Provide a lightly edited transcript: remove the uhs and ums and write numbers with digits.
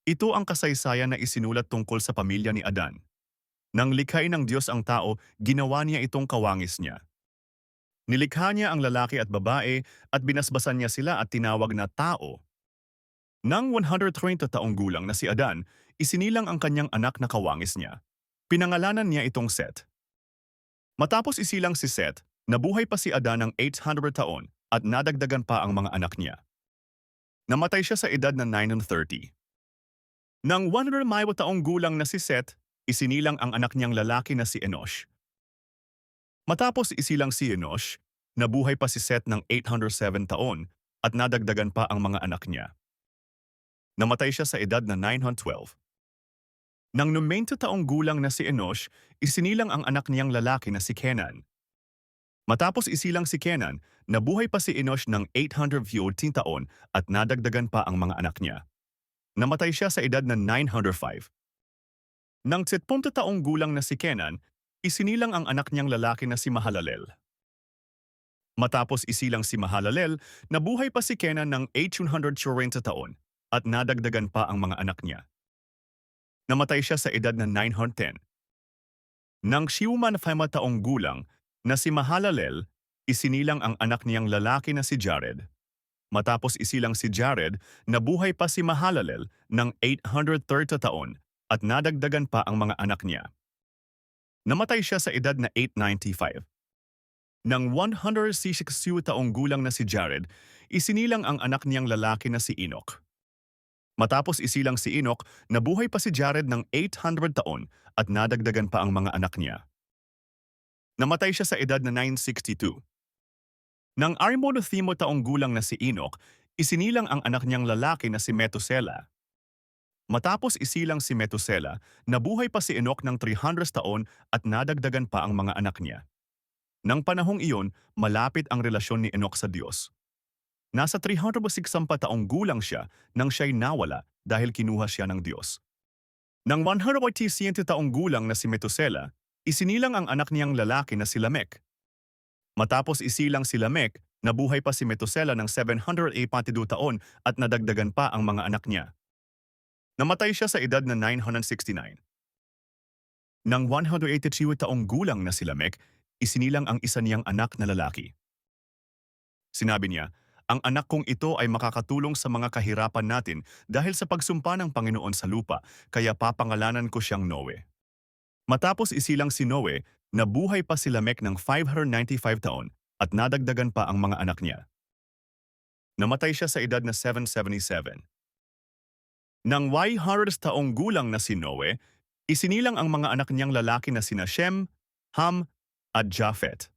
Ito ang kasaysayan na isinulat tungkol sa pamilya ni Adan. Nang likhain ng Diyos ang tao, ginawa niya itong kawangis niya. Nilikha niya ang lalaki at babae at binasbasan niya sila at tinawag na tao. Nang 120 taong gulang na si Adan, isinilang ang kanyang anak na kawangis niya. Pinangalanan niya itong Seth. Matapos isilang si Seth, nabuhay pa si Adan ng 800 taon at nadagdagan pa ang mga anak niya. Namatay siya sa edad na 930. Nang 100 taong gulang na si Seth, isinilang ang anak niyang lalaki na si Enosh. Matapos isilang si Enosh, nabuhay pa si Seth ng 807 taon at nadagdagan pa ang mga anak niya. Namatay siya sa edad na 912. Nang 90 taong gulang na si Enosh, isinilang ang anak niyang lalaki na si Kenan. Matapos isilang si Kenan, nabuhay pa si Enosh ng 814 taon at nadagdagan pa ang mga anak niya. Namatay siya sa edad na 905. Nang 70 taong gulang na si Kenan, isinilang ang anak niyang lalaki na si Mahalalel. Matapos isilang si Mahalalel, nabuhay pa si Kenan ng 840 taon at nadagdagan pa ang mga anak niya. Namatay siya sa edad na 910. Nang siyuman 5 taong gulang na si Mahalalel, isinilang ang anak niyang lalaki na si Jared. Matapos isilang si Jared, nabuhay pa si Mahalalel ng 830 taon at nadagdagan pa ang mga anak niya. Namatay siya sa edad na 895. Nang 166 taong gulang na si Jared, isinilang ang anak niyang lalaki na si Enoch. Matapos isilang si Enoch, nabuhay pa si Jared ng 800 taon at nadagdagan pa ang mga anak niya. Namatay siya sa edad na 962. Nang 60 taong gulang na si Enoch, isinilang ang anak niyang lalaki na si Methuselah. Matapos isilang si Methuselah, nabuhay pa si Enoch ng 300 taon at nadagdagan pa ang mga anak niya. Nang panahong iyon, malapit ang relasyon ni Enoch sa Diyos. Nasa 360 taong gulang siya nang siya'y nawala dahil kinuha siya ng Diyos. Nang 180 taong gulang na si Methuselah, isinilang ang anak niyang lalaki na si Lamech. Matapos isilang si Lamech, nabuhay pa si Methuselah ng 782 taon at nadagdagan pa ang mga anak niya. Namatay siya sa edad na 969. Nang 182 taong gulang na si Lamech, isinilang ang isa niyang anak na lalaki. Sinabi niya, "Ang anak kong ito ay makakatulong sa mga kahirapan natin dahil sa pagsumpa ng Panginoon sa lupa, kaya papangalanan ko siyang Noe." Matapos isilang si Noe, nabuhay pa si Lamech ng 595 taon at nadagdagan pa ang mga anak niya. Namatay siya sa edad na 777. Nang 100 taong gulang na si Noe, isinilang ang mga anak niyang lalaki na sina Shem, Ham, at Japhet.